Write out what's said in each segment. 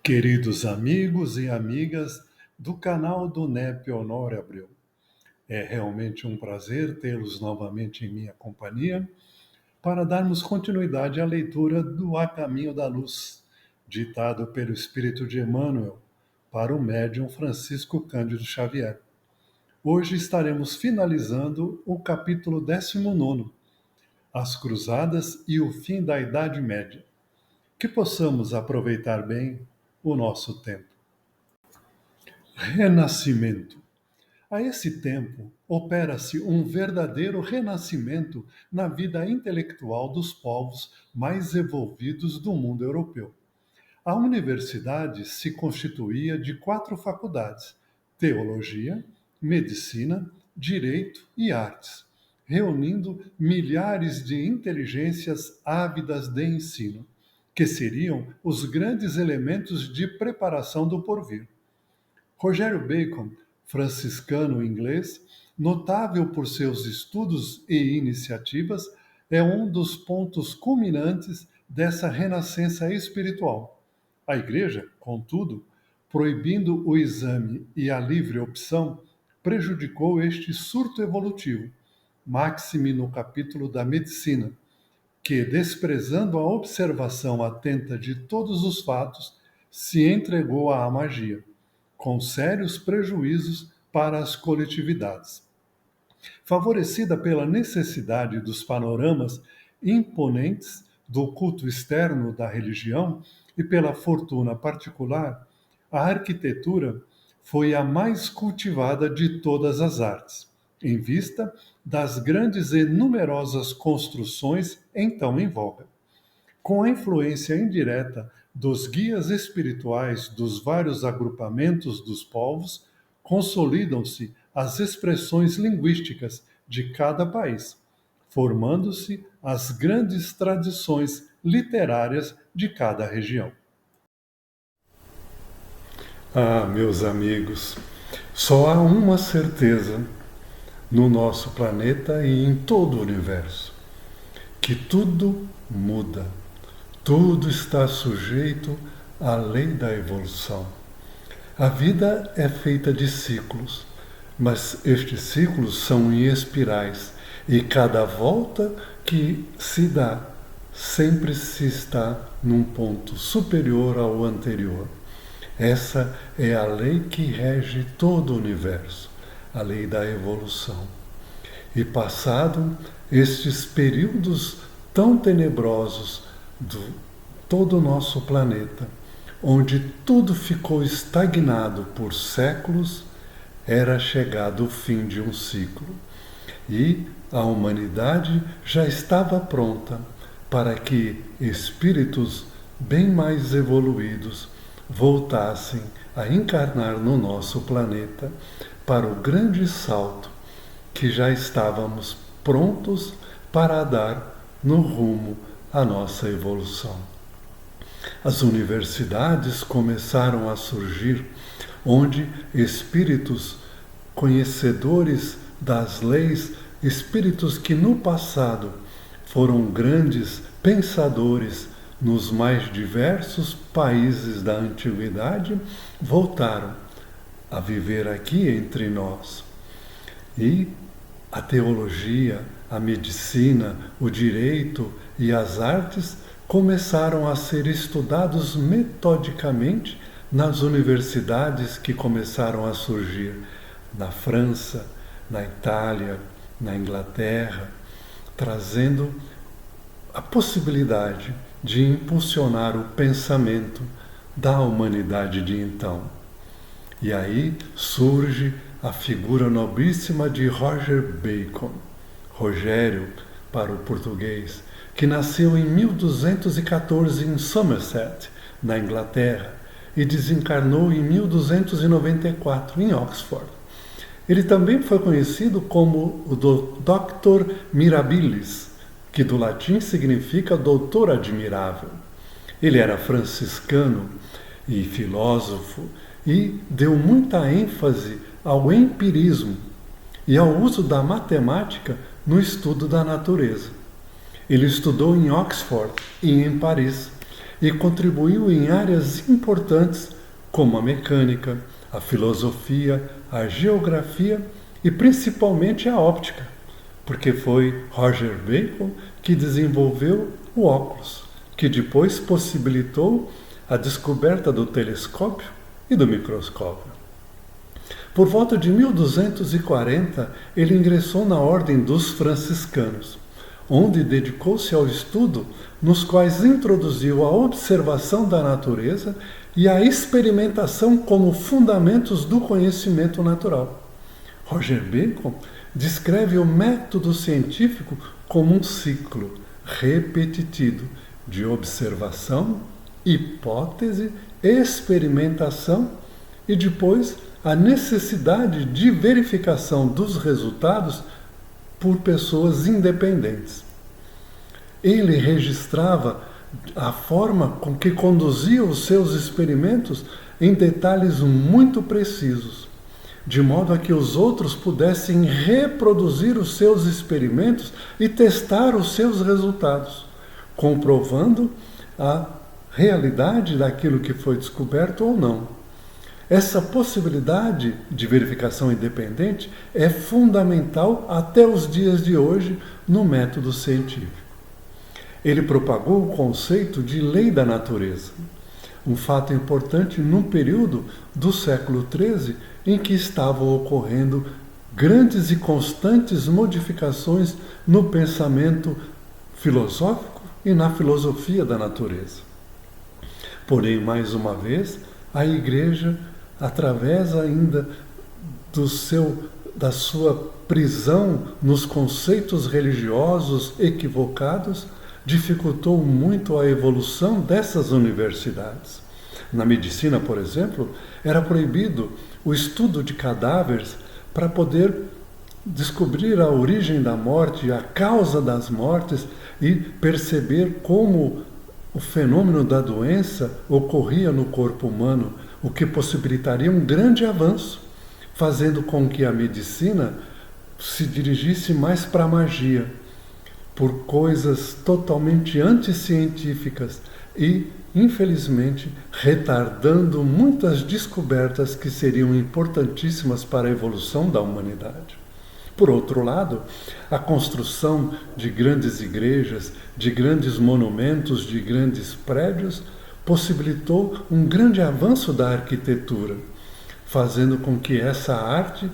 Queridos amigos e amigas do canal do NEP Honório Abreu, é realmente um prazer tê-los novamente em minha companhia para darmos continuidade à leitura do A Caminho da Luz, ditado pelo Espírito de Emmanuel para o médium Francisco Cândido Xavier. Hoje estaremos finalizando o capítulo 19, As Cruzadas e o Fim da Idade Média. Que possamos aproveitar bem o nosso tempo. Renascimento. A esse tempo, opera-se um verdadeiro renascimento na vida intelectual dos povos mais evolvidos do mundo europeu. A universidade se constituía de 4 faculdades: teologia, medicina, direito e artes, reunindo milhares de inteligências ávidas de ensino, que seriam os grandes elementos de preparação do porvir. Rogério Bacon, franciscano inglês, notável por seus estudos e iniciativas, é um dos pontos culminantes dessa renascença espiritual. A Igreja, contudo, proibindo o exame e a livre opção, prejudicou este surto evolutivo, máxime no capítulo da medicina, que, desprezando a observação atenta de todos os fatos, se entregou à magia, com sérios prejuízos para as coletividades. Favorecida pela necessidade dos panoramas imponentes do culto externo da religião e pela fortuna particular, a arquitetura foi a mais cultivada de todas as artes, em vista das grandes e numerosas construções então em voga. Com a influência indireta dos guias espirituais dos vários agrupamentos dos povos, consolidam-se as expressões linguísticas de cada país, formando-se as grandes tradições literárias de cada região. Ah, meus amigos, só há uma certeza no nosso planeta e em todo o universo: que tudo muda. Tudo está sujeito à lei da evolução. A vida é feita de ciclos, mas estes ciclos são em espirais e cada volta que se dá sempre se está num ponto superior ao anterior. Essa é a lei que rege todo o universo, a lei da evolução. E passado estes períodos tão tenebrosos de todo o nosso planeta, onde tudo ficou estagnado por séculos, era chegado o fim de um ciclo. E a humanidade já estava pronta para que espíritos bem mais evoluídos voltassem a encarnar no nosso planeta para o grande salto que já estávamos prontos para dar no rumo à nossa evolução. As universidades começaram a surgir, onde espíritos conhecedores das leis, espíritos que no passado foram grandes pensadores nos mais diversos países da antiguidade, voltaram a viver aqui entre nós. E a teologia, a medicina, o direito e as artes começaram a ser estudados metodicamente nas universidades que começaram a surgir na França, na Itália, na Inglaterra, trazendo a possibilidade de impulsionar o pensamento da humanidade de então. E aí surge a figura nobilíssima de Roger Bacon, Rogério para o português, que nasceu em 1214 em Somerset, na Inglaterra, e desencarnou em 1294 em Oxford. Ele também foi conhecido como o Doctor Mirabilis, que do latim significa doutor admirável. Ele era franciscano e filósofo e deu muita ênfase ao empirismo e ao uso da matemática no estudo da natureza. Ele estudou em Oxford e em Paris, e contribuiu em áreas importantes como a mecânica, a filosofia, a geografia e principalmente a óptica, porque foi Roger Bacon que desenvolveu o óculos, que depois possibilitou a descoberta do telescópio e do microscópio. Por volta de 1240, ele ingressou na Ordem dos Franciscanos, onde dedicou-se ao estudo, nos quais introduziu a observação da natureza e a experimentação como fundamentos do conhecimento natural. Roger Bacon descreve o método científico como um ciclo repetitivo de observação, hipótese, experimentação e depois a necessidade de verificação dos resultados por pessoas independentes. Ele registrava a forma com que conduzia os seus experimentos em detalhes muito precisos, de modo a que os outros pudessem reproduzir os seus experimentos e testar os seus resultados, comprovando a realidade daquilo que foi descoberto ou não. Essa possibilidade de verificação independente é fundamental até os dias de hoje no método científico. Ele propagou o conceito de lei da natureza, um fato importante num período do século XIII em que estavam ocorrendo grandes e constantes modificações no pensamento filosófico e na filosofia da natureza. Porém, mais uma vez, a Igreja, através ainda da sua prisão nos conceitos religiosos equivocados, dificultou muito a evolução dessas universidades. Na medicina, por exemplo, era proibido o estudo de cadáveres para poder descobrir a origem da morte, a causa das mortes e perceber como o fenômeno da doença ocorria no corpo humano, o que possibilitaria um grande avanço, fazendo com que a medicina se dirigisse mais para a magia, por coisas totalmente anticientíficas e, infelizmente, retardando muitas descobertas que seriam importantíssimas para a evolução da humanidade. Por outro lado, a construção de grandes igrejas, de grandes monumentos, de grandes prédios, possibilitou um grande avanço da arquitetura, fazendo com que essa arte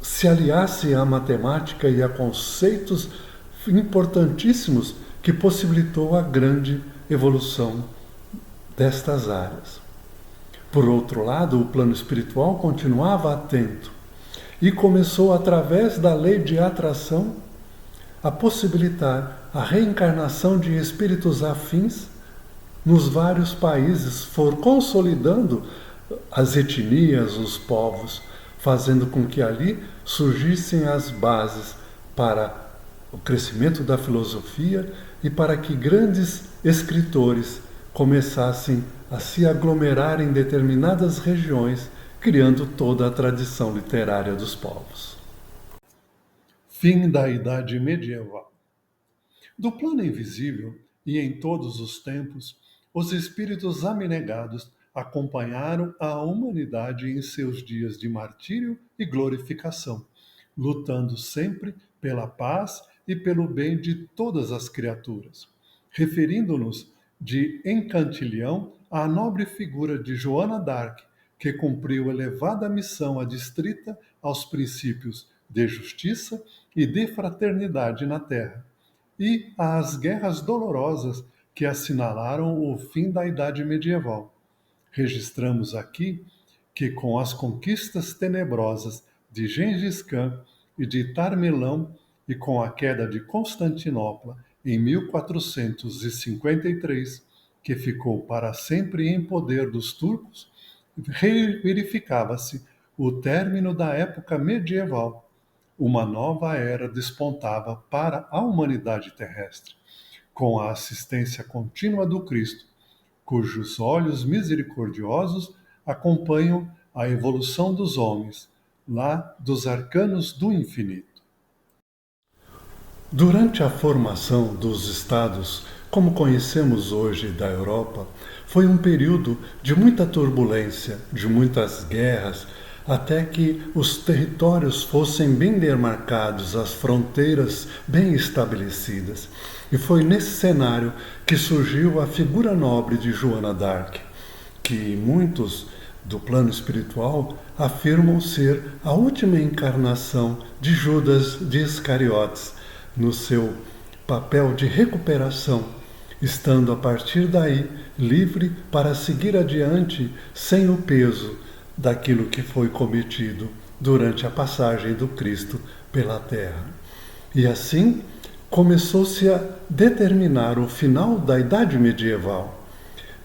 se aliasse à matemática e a conceitos importantíssimos que possibilitou a grande evolução destas áreas. Por outro lado, o plano espiritual continuava atento e começou, através da lei de atração, a possibilitar a reencarnação de espíritos afins nos vários países, for consolidando as etnias, os povos, fazendo com que ali surgissem as bases para o crescimento da filosofia e para que grandes escritores começassem a se aglomerar em determinadas regiões, criando toda a tradição literária dos povos. Fim da Idade Medieval. Do plano invisível e em todos os tempos, os espíritos abnegados acompanharam a humanidade em seus dias de martírio e glorificação, lutando sempre pela paz e pelo bem de todas as criaturas. Referindo-nos de Encantilhão à nobre figura de Joana d'Arc, que cumpriu elevada missão adstrita aos princípios de justiça e de fraternidade na terra, e às guerras dolorosas que assinalaram o fim da Idade Medieval. Registramos aqui que, com as conquistas tenebrosas de Gengis Khan e de Tarmelão, e com a queda de Constantinopla em 1453, que ficou para sempre em poder dos turcos, verificava-se o término da época medieval. Uma nova era despontava para a humanidade terrestre, com a assistência contínua do Cristo, cujos olhos misericordiosos acompanham a evolução dos homens, lá dos arcanos do infinito. Durante a formação dos estados como conhecemos hoje da Europa, foi um período de muita turbulência, de muitas guerras, até que os territórios fossem bem demarcados, as fronteiras bem estabelecidas. E foi nesse cenário que surgiu a figura nobre de Joana d'Arc, que muitos do plano espiritual afirmam ser a última encarnação de Judas de Iscariotes, no seu papel de recuperação, estando a partir daí livre para seguir adiante sem o peso daquilo que foi cometido durante a passagem do Cristo pela Terra. E assim começou-se a determinar o final da Idade Medieval,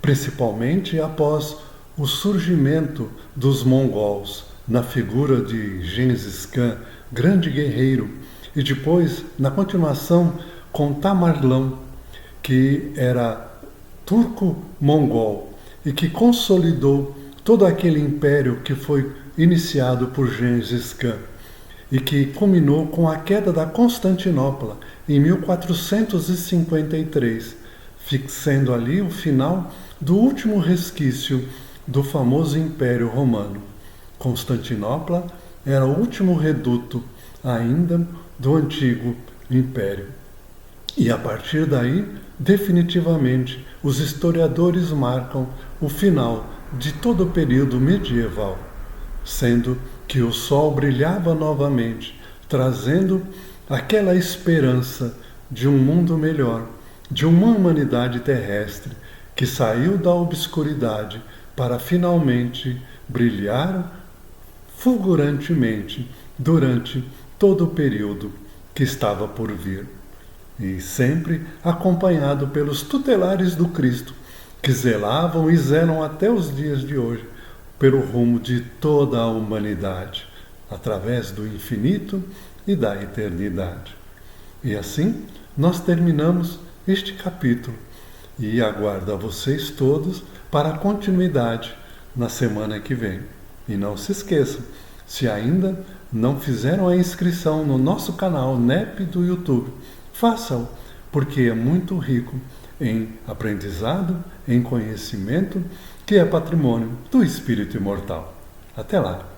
principalmente após o surgimento dos mongols na figura de Gengis Khan, grande guerreiro, e depois, na continuação, com Tamerlão, que era turco-mongol e que consolidou todo aquele império que foi iniciado por Gengis Khan e que culminou com a queda da Constantinopla em 1453, fixando ali o final do último resquício do famoso Império Romano. Constantinopla era o último reduto ainda do antigo Império. E a partir daí, definitivamente, os historiadores marcam o final de todo o período medieval, sendo que o sol brilhava novamente, trazendo aquela esperança de um mundo melhor, de uma humanidade terrestre que saiu da obscuridade para finalmente brilhar fulgurantemente durante todo o período que estava por vir. E sempre acompanhado pelos tutelares do Cristo, que zelavam e zelam até os dias de hoje pelo rumo de toda a humanidade, através do infinito e da eternidade. E assim nós terminamos este capítulo e aguardo a vocês todos para a continuidade na semana que vem. E não se esqueçam, se ainda não fizeram a inscrição no nosso canal NEP do YouTube, façam, porque é muito rico em aprendizado, em conhecimento, que é patrimônio do espírito imortal. Até lá!